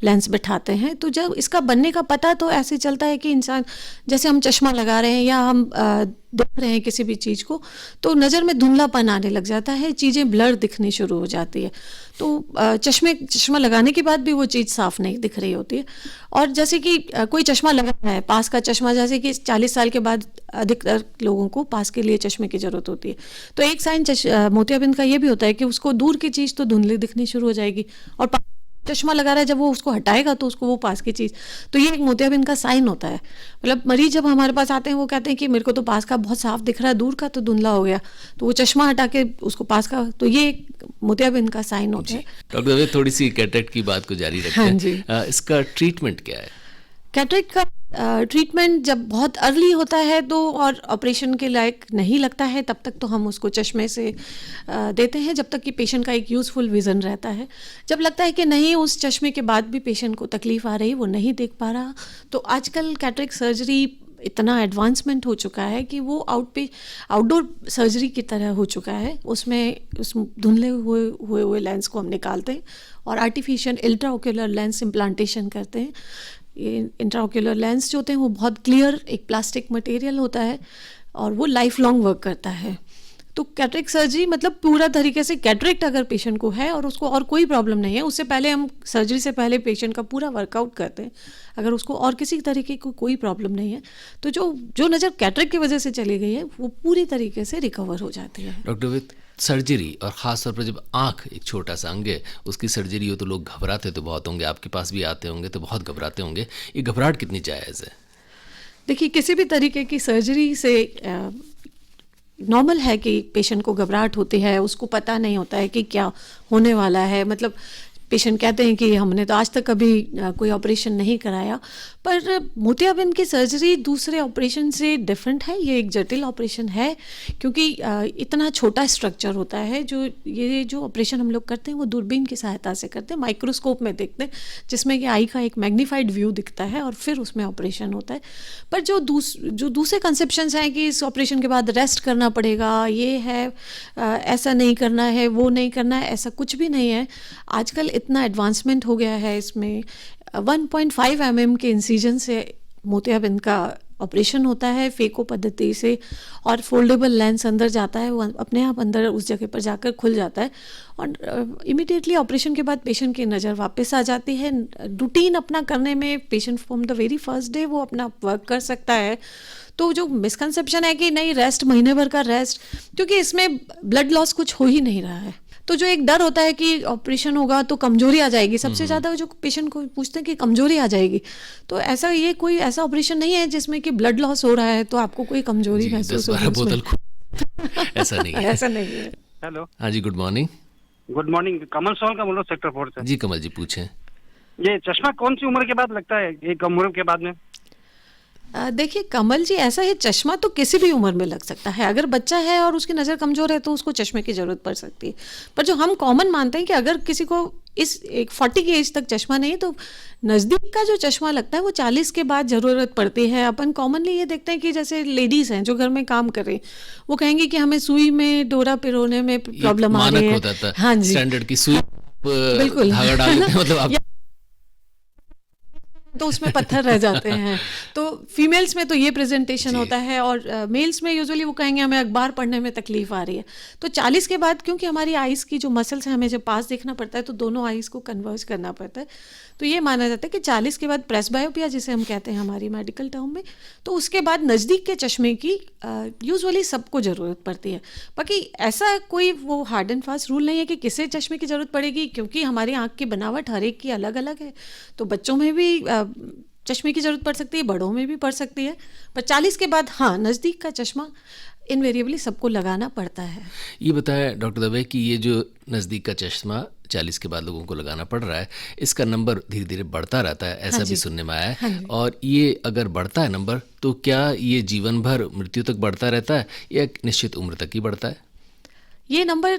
लेंस बैठाते हैं। तो जब इसका बनने का पता तो ऐसे चलता है कि इंसान, जैसे हम चश्मा लगा रहे हैं या हम देख रहे हैं किसी भी चीज़ को, तो नज़र में धुंधलापन आने लग जाता है, चीज़ें ब्लर दिखनी शुरू हो जाती है। तो चश्मा लगाने के बाद भी वो चीज़ साफ़ नहीं दिख रही होती है। और जैसे कि कोई चश्मा लगा रहा है, पास का चश्मा, जैसे कि 40 साल के बाद अधिकतर लोगों को पास के लिए चश्मे की ज़रूरत होती है। तो एक साइन मोतियाबिंद का ये भी होता है कि उसको दूर की चीज़ तो धुंधली दिखनी शुरू हो जाएगी, और चश्मा लगा रहा है, जब वो उसको हटाएगा तो उसको वो पास की चीज़, तो ये एक मोतियाबिंद का साइन होता है। मतलब मरीज जब हमारे पास आते हैं वो कहते हैं कि मेरे को तो पास का बहुत साफ दिख रहा है, दूर का तो धुंधला हो गया, तो वो चश्मा हटा के उसको पास का, तो ये एक मोतियाबिंद का साइन होता है। डॉक्टर दवे, थोड़ी सी कैटरेक्ट की बात को जारी रखते हैं। इसका ट्रीटमेंट क्या है? कैटरेक्ट का ट्रीटमेंट जब बहुत अर्ली होता है तो और ऑपरेशन के लायक नहीं लगता है, तब तक तो हम उसको चश्मे से देते हैं, जब तक कि पेशेंट का एक यूज़फुल विज़न रहता है। जब लगता है कि नहीं, उस चश्मे के बाद भी पेशेंट को तकलीफ़ आ रही, वो नहीं देख पा रहा, तो आजकल कैटरेक्ट सर्जरी इतना एडवांसमेंट हो चुका है कि वो आउटडोर सर्जरी की तरह हो चुका है। उसमें उस धुंधले हुए लेंस को हम निकालते हैं और आर्टिफिशियल इंट्राओक्यूलर लेंस इम्प्लांटेशन करते हैं। ये इंट्राओक्यूलर लेंस जो होते हैं वो बहुत क्लियर एक प्लास्टिक मटेरियल होता है और वो लाइफ लॉन्ग वर्क करता है। तो कैटरेक्ट सर्जरी मतलब पूरा तरीके से, कैटरेक्ट अगर पेशेंट को है और उसको और कोई प्रॉब्लम नहीं है, उससे पहले हम सर्जरी से पहले पेशेंट का पूरा वर्कआउट करते हैं। अगर उसको और किसी तरीके की कोई प्रॉब्लम नहीं है तो जो नज़र कैटरेक्ट की वजह से चली गई है वो पूरी तरीके से रिकवर हो जाती है। डॉक्टर विद, सर्जरी और ख़ास तौर पर जब आँख एक छोटा सा अंग है उसकी सर्जरी हो तो लोग घबराते तो बहुत होंगे, आपके पास भी आते होंगे तो बहुत घबराते होंगे, ये घबराहट कितनी जायज़ है? देखिए, किसी भी तरीके की सर्जरी से नॉर्मल है कि पेशेंट को घबराहट होती है, उसको पता नहीं होता है कि क्या होने वाला है। मतलब पेशेंट कहते हैं कि हमने तो आज तक कभी कोई ऑपरेशन नहीं कराया, पर मोतियाबिंद की सर्जरी दूसरे ऑपरेशन से डिफरेंट है। ये एक जटिल ऑपरेशन है क्योंकि इतना छोटा स्ट्रक्चर होता है। ये जो ऑपरेशन हम लोग करते हैं वो दूरबीन की सहायता से करते हैं, माइक्रोस्कोप में देखते हैं, जिसमें कि आई का एक मैग्नीफाइड व्यू दिखता है और फिर उसमें ऑपरेशन होता है। पर जो दूसरे कंसेप्शंस हैं कि इस ऑपरेशन के बाद रेस्ट करना पड़ेगा, ये है ऐसा नहीं करना है, वो नहीं करना है, ऐसा कुछ भी नहीं है। आजकल इतना एडवांसमेंट हो गया है, इसमें 1.5 mm के इंसिजन से मोतियाबिंद का ऑपरेशन होता है फेको पद्धति से, और फोल्डेबल लेंस अंदर जाता है, वो अपने आप अंदर उस जगह पर जाकर खुल जाता है और इमीडिएटली ऑपरेशन के बाद पेशेंट की नज़र वापस आ जाती है। रूटीन अपना करने में patient from the very first day वो अपना वर्क कर सकता है। तो जो मिसकंसेप्शन है कि नहीं रेस्ट, महीने भर का रेस्ट, क्योंकि इसमें ब्लड लॉस कुछ हो ही नहीं रहा है, तो जो एक डर होता है कि ऑपरेशन होगा तो कमजोरी आ जाएगी, सबसे ज़्यादा जो पेशेंट को पूछते हैं कि कमजोरी आ जाएगी, तो ऐसा ये कोई ऐसा ऑपरेशन नहीं है जिसमें कि ब्लड लॉस हो रहा है तो आपको कोई कमजोरी महसूस हो रही है। ऐसा नहीं है। ऐसा नहीं है। हेलो, हाँ जी, good morning. Good morning. Kamal सोल का बोलो, सेक्टर 4 से। जी कमल जी पूछें। ये चश्मा कौन सी उम्र के बाद लगता है, एक उम्र के बाद में? देखिए कमल जी, ऐसा है, चश्मा तो किसी भी उम्र में लग सकता है। अगर बच्चा है और उसकी नज़र कमज़ोर है तो उसको चश्मे की ज़रूरत पड़ सकती है, पर जो हम कॉमन मानते हैं कि अगर किसी को इस एक 40 की एज तक चश्मा नहीं, तो नज़दीक का जो चश्मा लगता है वो 40 के बाद ज़रूरत पड़ती है। अपन कॉमनली ये देखते हैं कि जैसे लेडीज़ हैं जो घर में काम कर रही हैं, वो कहेंगी कि हमें सुई में डोरा पिरोने में प्रॉब्लम आ रही है। होता था, हाँ जी, स्टैंडर्ड की सुई बिल्कुल धागा डाल देते हैं, मतलब आप तो उसमें पत्थर रह जाते हैं। तो फीमेल्स में तो ये प्रेजेंटेशन होता है, और मेल्स में यूजुअली वो कहेंगे हमें अखबार पढ़ने में तकलीफ आ रही है। तो 40 के बाद क्योंकि हमारी आइज़ की जो मसल्स हैं, हमें जब पास देखना पड़ता है तो दोनों आइज़ को कन्वर्ज करना पड़ता है, तो ये माना जाता है कि 40 के बाद प्रेसबायोपिया जिसे हम कहते हैं हमारी मेडिकल टर्म में, तो उसके बाद नज़दीक के चश्मे की यूजुअली सबको ज़रूरत पड़ती है। बाकी ऐसा कोई वो हार्ड एंड फास्ट रूल नहीं है कि किसे चश्मे की ज़रूरत पड़ेगी, क्योंकि हमारी आँख की बनावट हर एक की अलग अलग है। तो बच्चों में भी चश्मे की ज़रूरत पड़ सकती है, बड़ों में भी पड़ सकती है, पर 40 के बाद हाँ, नज़दीक का चश्मा इनवेरिएबली सबको लगाना पड़ता है। ये बताया डॉक्टर दवे कि ये जो नज़दीक का चश्मा 40 के बाद लोगों को लगाना पड़ रहा है, इसका नंबर धीरे धीरे बढ़ता रहता है, ऐसा भी सुनने में आया है। और ये अगर बढ़ता है नंबर, तो क्या ये जीवन भर मृत्यु तक बढ़ता रहता है या एक निश्चित उम्र तक ही बढ़ता है? ये नंबर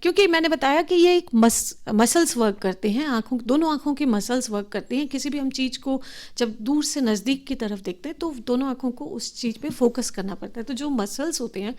क्योंकि मैंने बताया कि ये एक मसल्स वर्क करते हैं, दोनों आँखों की मसल्स वर्क करती हैं। किसी भी हम चीज़ को जब दूर से नज़दीक की तरफ देखते हैं तो दोनों आँखों को उस चीज़ पे फोकस करना पड़ता है। तो जो मसल्स होते हैं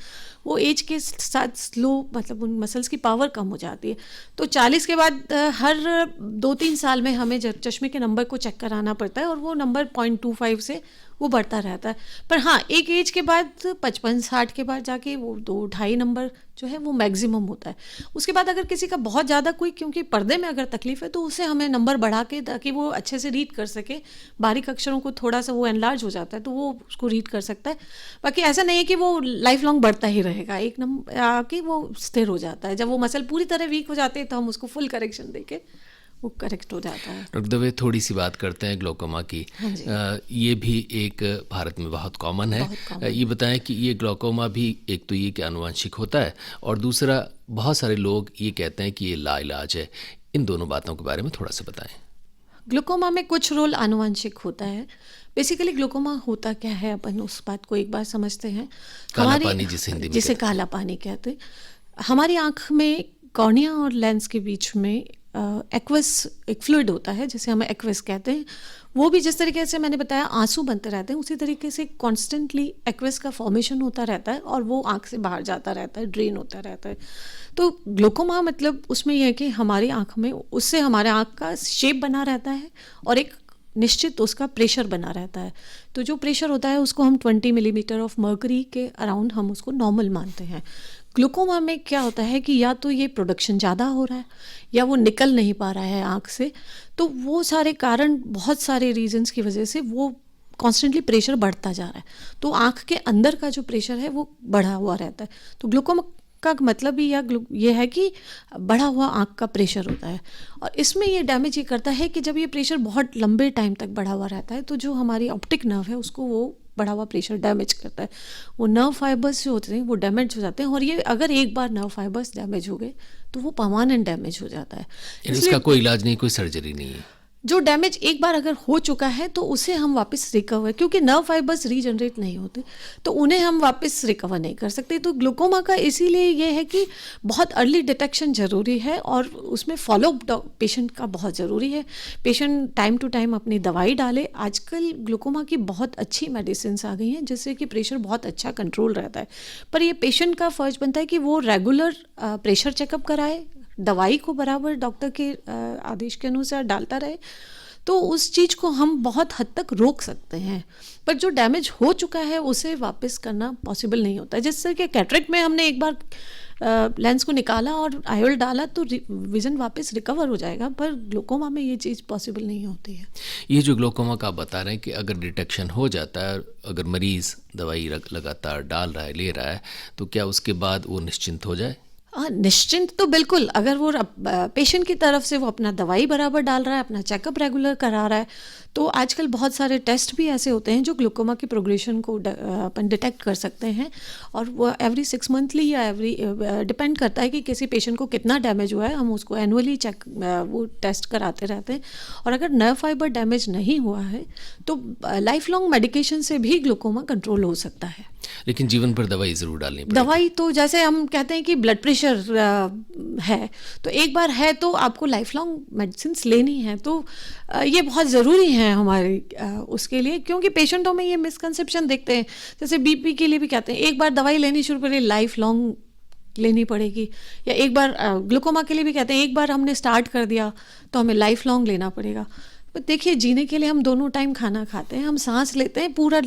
वो एज के साथ स्लो, मतलब उन मसल्स की पावर कम हो जाती है। तो 40 के बाद हर 2-3 साल में हमें चश्मे के नंबर को चेक कराना पड़ता है, और वो नंबर 0.25 से वो बढ़ता रहता है। पर हाँ, एक एज के बाद 55-60 के बाद जाके वो 2-2.5 नंबर जो है वो मैक्सिमम होता है। उसके बाद अगर किसी का बहुत ज़्यादा कोई क्योंकि पर्दे में अगर तकलीफ है तो उसे हमें नंबर बढ़ा के, ताकि वो अच्छे से रीड कर सके, बारीक अक्षरों को थोड़ा सा वो एनलार्ज हो जाता है तो वो उसको रीड कर सकता है। बाकी ऐसा नहीं है कि वो लाइफ लॉन्ग बढ़ता ही रहेगा, एक नंबर आके वो स्थिर हो जाता है। जब वो मसल पूरी तरह वीक हो जाते हैं तो हम उसको फुल करेक्शन देके वो करेक्ट हो जाता है। डॉक्टर दवे, थोड़ी सी बात करते हैं ग्लोकोमा की। ये भी एक भारत में बहुत कॉमन है। ये बताएं कि ये ग्लोकोमा भी एक तो ये कि आनुवंशिक होता है, और दूसरा बहुत सारे लोग ये कहते हैं कि ये लाइलाज है। इन दोनों बातों के बारे में थोड़ा सा बताएं। ग्लूकोमा में कुछ रोल आनुवंशिक होता है। बेसिकली ग्लूकोमा होता क्या है, अपन उस बात को एक बार समझते हैं। काला पानी जिसे काला पानी कहते हैं। हमारी आँख में कॉर्निया और लेंस के बीच में एक्वस एक फ्लूइड होता है जिसे हम एक्वस कहते हैं। वो भी जिस तरीके से मैंने बताया आंसू बनते रहते हैं, उसी तरीके से कॉन्स्टेंटली एक्वस का फॉर्मेशन होता रहता है और वो आँख से बाहर जाता रहता है, ड्रेन होता रहता है। तो ग्लूकोमा मतलब उसमें यह है कि हमारी आँख में उससे हमारे आँख का शेप बना रहता है और एक निश्चित उसका प्रेशर बना रहता है। तो जो प्रेशर होता है उसको हम 20 मिलीमीटर ऑफ मर्करी के अराउंड हम उसको नॉर्मल मानते हैं। ग्लूकोमा में क्या होता है कि या तो ये प्रोडक्शन ज़्यादा हो रहा है या वो निकल नहीं पा रहा है आँख से। तो वो सारे कारण, बहुत सारे रीजंस की वजह से वो कॉन्स्टेंटली प्रेशर बढ़ता जा रहा है। तो आँख के अंदर का जो प्रेशर है वो बढ़ा हुआ रहता है। तो ग्लूकोमा का मतलब ही ये है कि बढ़ा हुआ आँख का प्रेशर होता है, और इसमें ये डैमेज ये करता है कि जब ये प्रेशर बहुत लंबे टाइम तक बढ़ा हुआ रहता है तो जो हमारी ऑप्टिक नर्व है उसको वो बढ़ा हुआ प्रेशर डैमेज करता है। वो नर्व फाइबर्स जो होते हैं वो डैमेज हो जाते हैं, और ये अगर एक बार नर्व फाइबर्स डैमेज हो गए तो वो परमानेंट डैमेज हो जाता है। इसका कोई इलाज नहीं, कोई सर्जरी नहीं है? जो डैमेज एक बार अगर हो चुका है तो उसे हम वापस रिकवर, क्योंकि नर्व फाइबर्स रीजनरेट नहीं होते तो उन्हें हम वापस रिकवर नहीं कर सकते। तो ग्लूकोमा का इसीलिए ये है कि बहुत अर्ली डिटेक्शन ज़रूरी है, और उसमें फॉलोअप पेशेंट का बहुत ज़रूरी है। पेशेंट टाइम टू टाइम अपनी दवाई डाले। आजकल ग्लूकोमा की बहुत अच्छी मेडिसिन आ गई हैं जिससे कि प्रेशर बहुत अच्छा कंट्रोल रहता है, पर ये पेशेंट का फ़र्ज बनता है कि वो रेगुलर प्रेशर चेकअप कराए, दवाई को बराबर डॉक्टर के आदेश के अनुसार डालता रहे, तो उस चीज़ को हम बहुत हद तक रोक सकते हैं। पर जो डैमेज हो चुका है उसे वापस करना पॉसिबल नहीं होता है। जैसे कि कैटरेक्ट में हमने एक बार लेंस को निकाला और आयोल डाला तो विजन वापस रिकवर हो जाएगा, पर ग्लूकोमा में ये चीज़ पॉसिबल नहीं होती है। ये जो ग्लूकोमा का आप बता रहे हैं कि अगर डिटेक्शन हो जाता है, अगर मरीज़ दवाई लगातार डाल रहा है, ले रहा है, तो क्या उसके बाद वो निश्चिंत हो जाए? निश्चिंत तो बिल्कुल, अगर वो पेशेंट की तरफ से वो अपना दवाई बराबर डाल रहा है, अपना चेकअप रेगुलर करा रहा है, तो आजकल बहुत सारे टेस्ट भी ऐसे होते हैं जो ग्लूकोमा की प्रोग्रेशन को अपन डिटेक्ट कर सकते हैं, और वो एवरी 6 मंथली या एवरी डिपेंड करता है कि किसी पेशेंट को कितना डैमेज हुआ है, हम उसको एनुअली वो टेस्ट कराते रहते हैं। और अगर नर्व फाइबर डैमेज नहीं हुआ है तो लाइफ लॉन्ग मेडिकेशन से भी ग्लूकोमा कंट्रोल हो सकता है। लेकिन जीवन पर दवाई ज़रूर डालनी पड़ेगी। दवाई तो जैसे हम कहते हैं कि ब्लड प्रेशर है, तो एक बार है तो आपको लाइफ लॉन्ग मेडिसिन लेनी है, तो ये बहुत ज़रूरी है हमारे उसके लिए, क्योंकि पेशेंटों में ये मिसकंसेप्शन देखते हैं। जैसे बीपी के लिए भी कहते हैं एक बार दवाई लेनी शुरू करें, लाइफ लॉन्ग लेनी पड़ेगी, या एक बार ग्लूकोमा के लिए भी कहते हैं एक बार हमने स्टार्ट कर दिया तो हमें लाइफ लॉन्ग लेना पड़ेगा। पर देखिए, जीने के लिए हम दोनों टाइम खाना खाते हैं, हम सांस लेते हैं पूरा,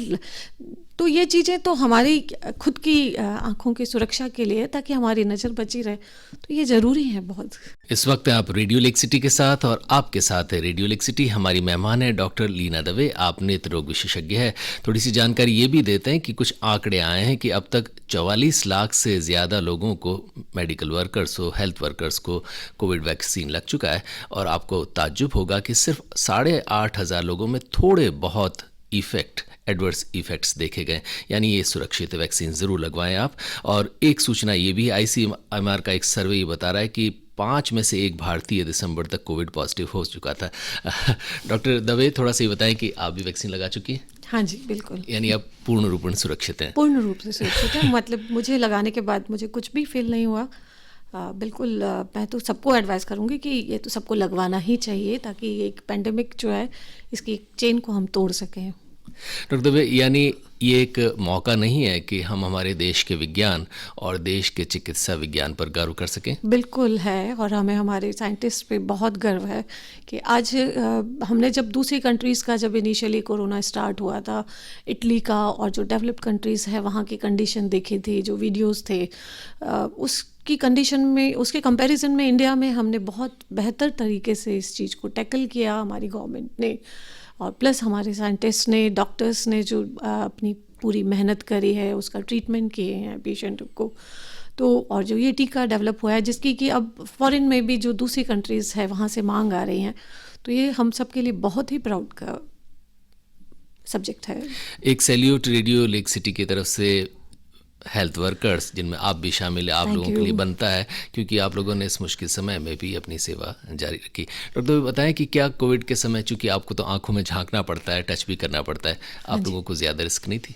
तो ये चीज़ें तो हमारी खुद की आँखों की सुरक्षा के लिए, ताकि हमारी नज़र बची रहे, तो ये ज़रूरी है बहुत। इस वक्त आप रेडियो लेक सिटी के साथ, और आपके साथ है रेडियो लेक सिटी। हमारी मेहमान है डॉक्टर लीना दवे, आप नेत्र रोग विशेषज्ञ है। थोड़ी सी जानकारी ये भी देते हैं कि कुछ आंकड़े आए हैं कि अब तक 44 लाख से ज़्यादा लोगों को, मेडिकल वर्कर्स को, हेल्थ वर्कर्स को कोविड वैक्सीन लग चुका है, और आपको ताज्जुब होगा कि सिर्फ 8,500 लोगों में थोड़े बहुत एडवर्स इफेक्ट्स देखे गए। यानी ये सुरक्षित वैक्सीन ज़रूर लगवाएं आप। और एक सूचना ये भी, ICMR का एक सर्वे ये बता रहा है कि 5 में से 1 भारतीय दिसंबर तक कोविड पॉजिटिव हो चुका था। डॉक्टर दवे, थोड़ा सा ये बताएं कि आप भी वैक्सीन लगा चुकी हैं? हाँ जी, बिल्कुल। यानी आप पूर्ण रूप से सुरक्षित हैं? पूर्ण रूप से सुरक्षित है। मतलब मुझे लगाने के बाद मुझे कुछ भी फील नहीं हुआ। बिल्कुल, मैं तो सबको एडवाइस करूँगी कि ये तो सबको लगवाना ही चाहिए, ताकि एक पेंडेमिक जो है इसकी चेन को हम तोड़ सकें। डॉक्टर दवे, यानी ये एक मौका नहीं है कि हम हमारे देश के विज्ञान और देश के चिकित्सा विज्ञान पर गर्व कर सकें? बिल्कुल है, और हमें हमारे साइंटिस्ट पे बहुत गर्व है कि आज हमने जब दूसरी कंट्रीज़ का, जब इनिशियली कोरोना स्टार्ट हुआ था, इटली का और जो डेवलप्ड कंट्रीज़ है वहाँ की कंडीशन देखी थी, जो वीडियोज़ थे, उसकी कंडीशन में, उसके कंपैरिजन में इंडिया में हमने बहुत बेहतर तरीके से इस चीज़ को टैकल किया, हमारी गवर्नमेंट ने, और प्लस हमारे साइंटिस्ट ने, डॉक्टर्स ने जो अपनी पूरी मेहनत करी है, उसका ट्रीटमेंट किए हैं पेशेंट को, तो और जो ये टीका डेवलप हुआ है जिसकी कि अब फॉरेन में भी जो दूसरी कंट्रीज़ है वहाँ से मांग आ रही हैं, तो ये हम सब के लिए बहुत ही प्राउड का सब्जेक्ट है। एक सैल्यूट रेडियो लेक सिटी की तरफ से हेल्थ वर्कर्स, जिनमें आप भी शामिल हैं, आप लोगों के लिए बनता है, क्योंकि आप लोगों ने इस मुश्किल समय में भी अपनी सेवा जारी रखी। डॉक्टर बताएं कि क्या कोविड के समय, चूंकि आपको तो आंखों में झांकना पड़ता है, टच भी करना पड़ता है, आप लोगों को ज़्यादा रिस्क नहीं थी?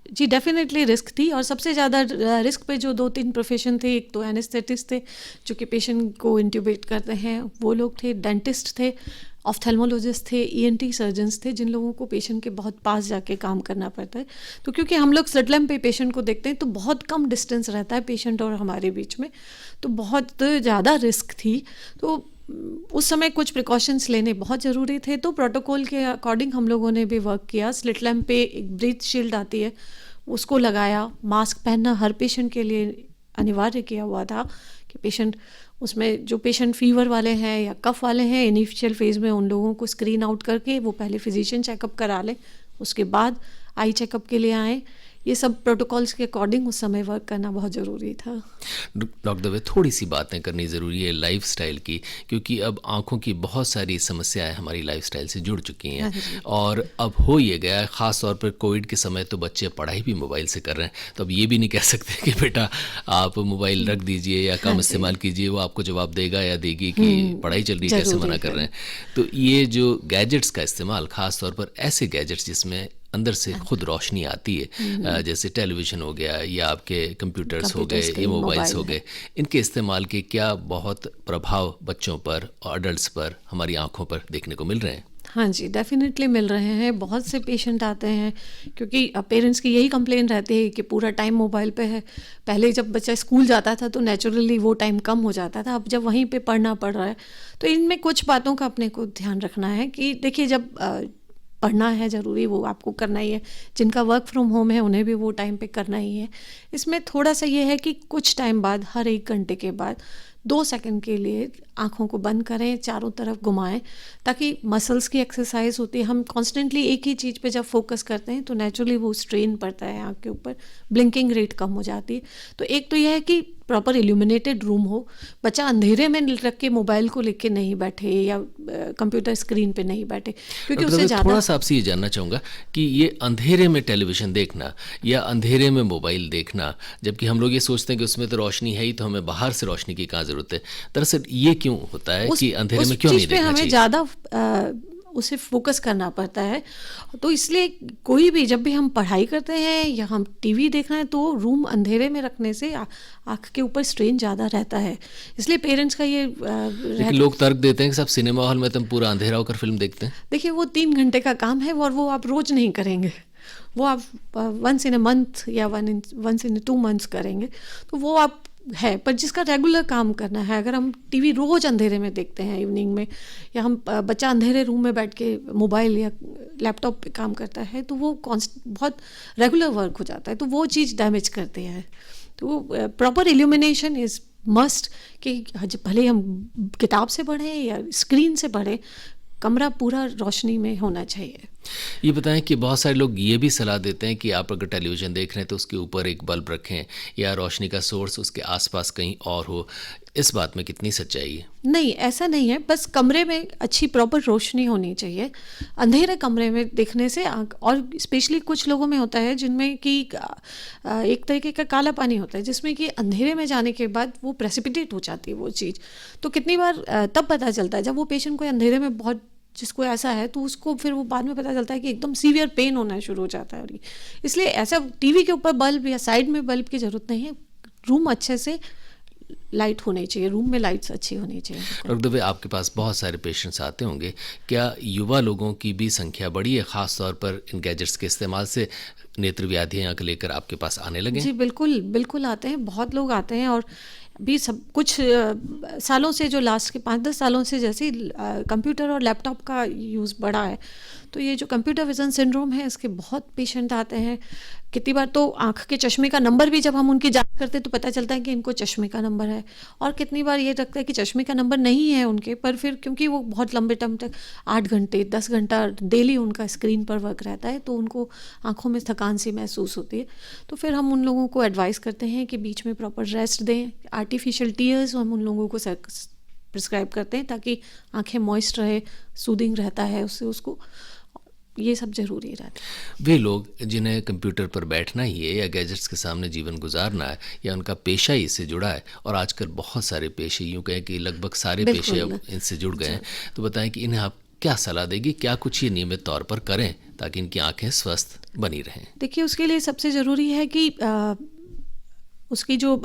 जी, डेफिनेटली रिस्क थी, और सबसे ज़्यादा रिस्क पे जो 2-3 प्रोफेशन थे, एक तो एनेस्थेटिस्ट थे जो कि पेशेंट को इंट्यूबेट करते हैं, वो लोग थे, डेंटिस्ट थे, ऑफ्थेल्मोलॉजिस्ट थे, ENT सर्जन्स थे, जिन लोगों को पेशेंट के बहुत पास जाके काम करना पड़ता है। तो क्योंकि हम लोग स्लिट लैम्प पे पेशेंट को देखते हैं तो बहुत कम डिस्टेंस रहता है पेशेंट और हमारे बीच में, तो बहुत ज़्यादा रिस्क थी। तो उस समय कुछ प्रिकॉशंस लेने बहुत ज़रूरी थे, तो प्रोटोकॉल के अकॉर्डिंग हम लोगों ने भी वर्क किया। स्लिट लैम्प पे एक ब्रीथ शील्ड आती है, उसको लगाया, मास्क पहनना हर पेशेंट के लिए अनिवार्य किया हुआ था कि पेशेंट, उसमें जो पेशेंट फीवर वाले हैं या कफ वाले हैं, इनिशियल फेज़ में उन लोगों को स्क्रीन आउट करके वो पहले फिजिशियन चेकअप करा लें, उसके बाद आई चेकअप के लिए आएँ, ये सब प्रोटोकॉल्स के अकॉर्डिंग उस समय वर्क करना बहुत ज़रूरी था। डॉक्टर दवे, थोड़ी सी बातें करनी ज़रूरी है लाइफस्टाइल की, क्योंकि अब आंखों की बहुत सारी समस्याएं हमारी लाइफस्टाइल से जुड़ चुकी हैं और अब हो ये गया है, ख़ास तौर पर कोविड के समय तो बच्चे पढ़ाई भी मोबाइल से कर रहे हैं, तो अब ये भी नहीं कह सकते कि बेटा आप मोबाइल रख दीजिए या कम इस्तेमाल कीजिए, वो आपको जवाब देगा या देगी कि पढ़ाई चल रही है, कैसे मना कर रहे हैं। तो ये जो गैजेट्स का इस्तेमाल, ख़ास तौर पर ऐसे गैजेट्स जिसमें अंदर से खुद रोशनी आती है, जैसे टेलीविज़न हो गया या आपके कंप्यूटर्स हो गए या मोबाइल्स हो गए, इनके इस्तेमाल के क्या बहुत प्रभाव बच्चों पर और अडल्ट्स पर, हमारी आंखों पर देखने को मिल रहे हैं? हाँ जी, डेफिनेटली मिल रहे हैं। बहुत से पेशेंट आते हैं क्योंकि पेरेंट्स की यही कंप्लेन रहती है कि पूरा टाइम मोबाइल पे है। पहले जब बच्चा स्कूल जाता था तो नेचुरली वो टाइम कम हो जाता था, अब जब वहीं पे पढ़ना पड़ रहा है तो इनमें कुछ बातों का अपने को ध्यान रखना है कि देखिए, जब पढ़ना है ज़रूरी, वो आपको करना ही है। जिनका वर्क फ्रॉम होम है उन्हें भी वो टाइम पे करना ही है। इसमें थोड़ा सा ये है कि कुछ टाइम बाद, हर 1 घंटे के बाद 2 सेकंड के लिए आँखों को बंद करें, चारों तरफ घुमाएं, ताकि मसल्स की एक्सरसाइज होती है। हम कॉन्स्टेंटली एक ही चीज़ पे जब फोकस करते हैं तो नेचुरली वो स्ट्रेन पड़ता है आँख के ऊपर, ब्लिंकिंग रेट कम हो जाती है। तो एक तो यह है कि प्रॉपर इल्यूमिनेटेड रूम हो, बच्चा अंधेरे में रख के मोबाइल को लेके नहीं बैठे या कंप्यूटर स्क्रीन पे नहीं बैठे, क्योंकि उससे ज़्यादा। थोड़ा सा आपसे ये जानना चाहूँगा कि ये अंधेरे में टेलीविज़न देखना या अंधेरे में मोबाइल देखना, जबकि हम लोग ये सोचते हैं कि उसमें तो रोशनी है ही, तो हमें बाहर से रोशनी की कहाँ ज़रूरत है, दरअसल ये क्यों होता है कि अंधेरे में क्यों नहीं देखना चाहिए? हमें ज़्यादा उसे फोकस करना पड़ता है। तो इसलिए कोई भी, जब भी हम पढ़ाई करते हैं या हम टीवी देख रहे हैं, तो रूम अंधेरे में रखने से आँख के ऊपर स्ट्रेन ज़्यादा रहता है। इसलिए पेरेंट्स का ये लेकिन लोग तर्क देते हैं कि सब सिनेमा हॉल में तुम पूरा अंधेरा होकर फिल्म देखते हैं। देखिए, वो 3 घंटे का काम है और वो आप रोज़ नहीं करेंगे, वो आप वंस इन अ मंथ या वंस इन 2 मंथ्स करेंगे, तो वो आप है। पर जिसका रेगुलर काम करना है, अगर हम टीवी रोज़ अंधेरे में देखते हैं इवनिंग में, या हम बच्चा अंधेरे रूम में बैठ के मोबाइल या लैपटॉप पे काम करता है, तो वो बहुत रेगुलर वर्क हो जाता है, तो वो चीज़ डैमेज करती है। तो प्रॉपर इल्यूमिनेशन इज़ मस्ट, कि भले हम किताब से पढ़ें या स्क्रीन से पढ़ें, कमरा पूरा रोशनी में होना चाहिए। ये बताएं कि बहुत सारे लोग ये भी सलाह देते हैं कि आप अगर टेलीविज़न देख रहे हैं तो उसके ऊपर एक बल्ब रखें या रोशनी का सोर्स उसके आसपास कहीं और हो। इस बात में कितनी सच्चाई है? नहीं, ऐसा नहीं है। बस कमरे में अच्छी प्रॉपर रोशनी होनी चाहिए। अंधेरे कमरे में देखने से और स्पेशली कुछ लोगों में होता है जिनमें कि एक तरीके का काला पानी होता है, जिसमें कि अंधेरे में जाने के बाद वो प्रेसिपिटेट हो जाती है वो चीज़। तो कितनी बार तब पता चलता है जब वो पेशेंट को अंधेरे में बहुत, जिसको ऐसा है, तो उसको फिर वो बाद में पता चलता है कि एकदम सीवियर पेन होना शुरू हो जाता है। और इसलिए ऐसा टीवी के ऊपर बल्ब या साइड में बल्ब की ज़रूरत नहीं है। रूम अच्छे से लाइट होनी चाहिए, रूम में लाइट्स अच्छी होनी चाहिए। डॉक्टर दवे, आपके पास बहुत सारे पेशेंट्स आते होंगे, क्या युवा लोगों की भी संख्या बढ़ी है, ख़ास तौर पर इन गैजेट्स के इस्तेमाल से नेत्र व्याधियाँ लेकर आपके पास आने लगे? जी बिल्कुल, बिल्कुल आते हैं, बहुत लोग आते हैं। और भी सब कुछ सालों से, जो लास्ट के 5-10 सालों से जैसे कंप्यूटर और लैपटॉप का यूज़ बढ़ा है, तो ये जो कंप्यूटर विजन सिंड्रोम है, इसके बहुत पेशेंट आते हैं। कितनी बार तो आँख के चश्मे का नंबर भी जब हम उनकी जांच करते हैं तो पता चलता है कि इनको चश्मे का नंबर है, और कितनी बार ये लगता है कि चश्मे का नंबर नहीं है उनके, पर फिर क्योंकि वो बहुत लंबे टाइम तक 8 घंटे 10 घंटा डेली उनका स्क्रीन पर वर्क रहता है, तो उनको आँखों में थकान सी महसूस होती है। तो फिर हम उन लोगों को एडवाइस करते हैं कि बीच में प्रॉपर रेस्ट दें। आर्टिफिशियल टीयर्स हम उन लोगों को प्रिस्क्राइब करते हैं ताकि आँखें मॉइस्ट रहे, सूदिंग रहता है उससे उसको, ये सब ज़रूरी रहता है। वे लोग जिन्हें कंप्यूटर पर बैठना ही है या गैजेट्स के सामने जीवन गुजारना है, या उनका पेशा ही इससे जुड़ा है, और आजकल बहुत सारे पेशे, यूँ कहें कि लगभग सारे पेशे अब इनसे जुड़ गए हैं, तो बताएं कि इन्हें आप क्या सलाह देगी, क्या कुछ ये नियमित तौर पर करें ताकि इनकी आँखें स्वस्थ बनी रहें? देखिए, उसके लिए सबसे ज़रूरी है कि उसकी जो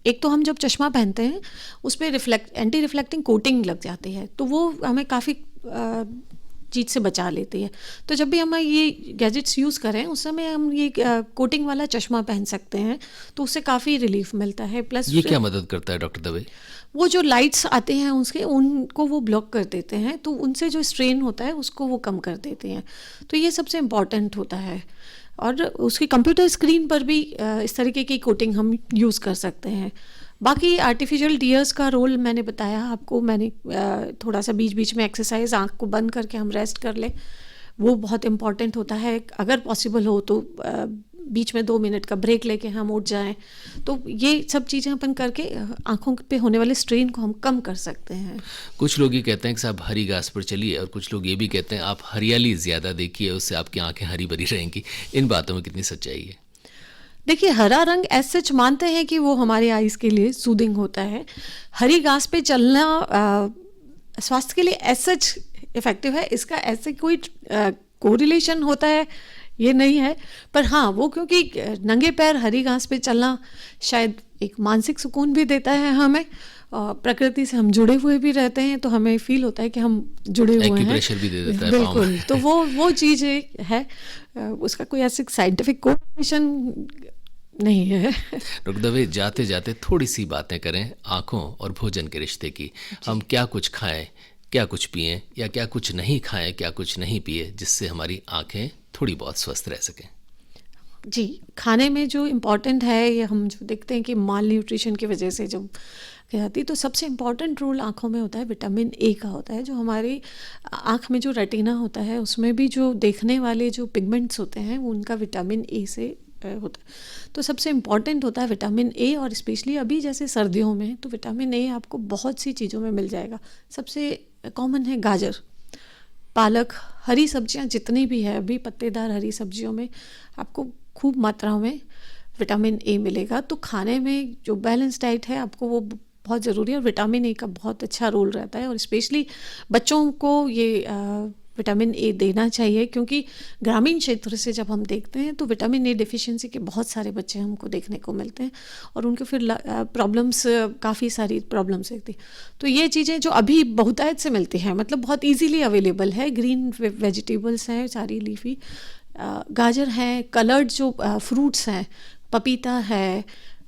एक तो हम जब चश्मा पहनते हैं उस पर एंटी रिफ्लेक्टिंग कोटिंग लग जाती है, तो वो हमें काफ़ी चीज़ से बचा लेती है। तो जब भी हम ये गैजेट्स यूज़ करें उस समय हम ये कोटिंग वाला चश्मा पहन सकते हैं, तो उससे काफ़ी रिलीफ मिलता है। प्लस ये क्या मदद करता है डॉक्टर दवे? वो जो लाइट्स आते हैं उसके, उनको वो ब्लॉक कर देते हैं, तो उनसे जो स्ट्रेन होता है उसको वो कम कर देते हैं। तो ये सबसे इम्पॉर्टेंट होता है। और उसकी कंप्यूटर स्क्रीन पर भी इस तरीके की कोटिंग हम यूज़ कर सकते हैं। बाकी आर्टिफिशियल टीयर्स का रोल मैंने बताया आपको, मैंने थोड़ा सा बीच बीच में एक्सरसाइज, आँख को बंद करके हम रेस्ट कर लें, वो बहुत इम्पॉर्टेंट होता है। अगर पॉसिबल हो तो बीच में 2 मिनट का ब्रेक लेके हम उठ जाएं, तो ये सब चीज़ें अपन करके आँखों पे होने वाले स्ट्रेन को हम कम कर सकते हैं। कुछ लोग ये कहते हैं कि साहब हरी घास पर चलिए, और कुछ लोग ये भी कहते हैं आप हरियाली ज़्यादा देखिए, उससे आपकी आंखें हरी भरी रहेंगी। इन बातों में कितनी सच्चाई है? देखिए, हरा रंग एज सच मानते हैं कि वो हमारे आइज के लिए सूदिंग होता है। हरी घास पे चलना स्वास्थ्य के लिए एज सच इफेक्टिव है, इसका ऐसे कोई कोरिलेशन होता है ये नहीं है। पर हाँ, वो क्योंकि नंगे पैर हरी घास पे चलना शायद एक मानसिक सुकून भी देता है हमें, प्रकृति से हम जुड़े हुए भी रहते हैं, तो हमें फील होता है कि हम जुड़े हुए हैं। एक्यूप्रेशर भी दे देता है पाँव में। बिल्कुल, तो वो चीज़ है, उसका कोई ऐसे साइंटिफिक कोरिलेशन नहीं है। डॉक्टर दवे, जाते जाते थोड़ी सी बातें करें आँखों और भोजन के रिश्ते की। हम क्या कुछ खाएं, क्या कुछ पिएं, या क्या कुछ नहीं खाएं, क्या कुछ नहीं पिए, जिससे हमारी आँखें थोड़ी बहुत स्वस्थ रह सकें? जी, खाने में जो इम्पोर्टेंट है, ये हम जो देखते हैं कि माल न्यूट्रिशन की वजह से जब कहती, तो सबसे इम्पॉर्टेंट रोल आँखों में होता है विटामिन ए का होता है। जो हमारी आँख में जो रेटिना होता है, उसमें भी जो देखने वाले जो पिगमेंट्स होते हैं, वो उनका विटामिन ए से होता है। तो सबसे इम्पॉर्टेंट होता है विटामिन ए, और स्पेशली अभी जैसे सर्दियों में तो विटामिन ए आपको बहुत सी चीज़ों में मिल जाएगा। सबसे कॉमन है गाजर, पालक, हरी सब्जियां जितनी भी है, अभी पत्तेदार हरी सब्जियों में आपको खूब मात्रा में विटामिन ए मिलेगा। तो खाने में जो बैलेंस डाइट है आपको वो बहुत ज़रूरी है, और विटामिन ए का बहुत अच्छा रोल रहता है। और स्पेशली बच्चों को ये विटामिन ए देना चाहिए, क्योंकि ग्रामीण क्षेत्र से जब हम देखते हैं तो विटामिन ए डिफिशिएंसी के बहुत सारे बच्चे हमको देखने को मिलते हैं, और उनको फिर प्रॉब्लम्स, काफ़ी सारी प्रॉब्लम्स रहती। तो ये चीज़ें जो अभी बहुतायत से मिलती हैं, मतलब बहुत इजीली अवेलेबल है, ग्रीन वेजिटेबल्स हैं, सारी लीफी, गाजर हैं, कलर्ड जो फ्रूट्स हैं, पपीता है,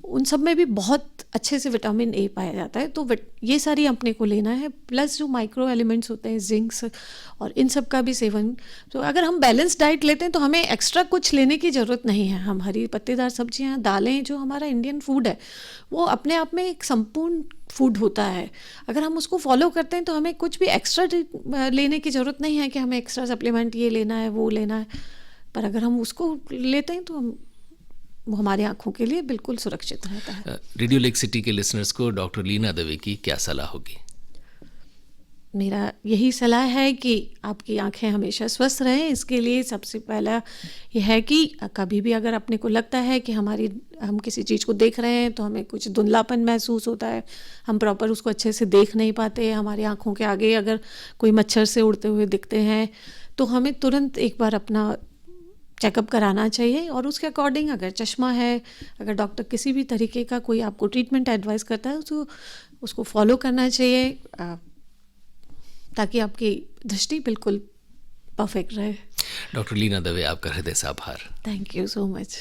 उन सब में भी बहुत अच्छे से विटामिन ए पाया जाता है। तो ये सारी अपने को लेना है, प्लस जो माइक्रो एलिमेंट्स होते हैं, जिंक्स, और इन सब का भी सेवन। तो अगर हम बैलेंस डाइट लेते हैं तो हमें एक्स्ट्रा कुछ लेने की ज़रूरत नहीं है। हम हरी पत्तेदार सब्जियां, दालें, जो हमारा इंडियन फूड है, वो अपने आप में एक संपूर्ण फूड होता है। अगर हम उसको फॉलो करते हैं तो हमें कुछ भी एक्स्ट्रा लेने की ज़रूरत नहीं है कि हमें एक्स्ट्रा सप्लीमेंट ये लेना है, वो लेना है। पर अगर हम उसको लेते हैं तो वो हमारी आंखों के लिए बिल्कुल सुरक्षित रहता है। रेडियो लेक सिटी के लिसनर्स को डॉक्टर लीना दवे की क्या सलाह होगी? मेरा यही सलाह है कि आपकी आंखें हमेशा स्वस्थ रहें। इसके लिए सबसे पहला यह है कि कभी भी अगर अपने को लगता है कि हम किसी चीज़ को देख रहे हैं तो हमें कुछ धुंधलापन महसूस होता है, हम प्रॉपर उसको अच्छे से देख नहीं पाते, हमारी आंखों के आगे अगर कोई मच्छर से उड़ते हुए दिखते हैं, तो हमें तुरंत एक बार अपना चेकअप कराना चाहिए। और उसके अकॉर्डिंग अगर चश्मा है, अगर डॉक्टर किसी भी तरीके का कोई आपको ट्रीटमेंट एडवाइस करता है तो उसको फॉलो करना चाहिए, ताकि आपकी दृष्टि बिल्कुल परफेक्ट रहे। डॉक्टर लीना दवे, आपका हृदय से आभार। Thank you so much.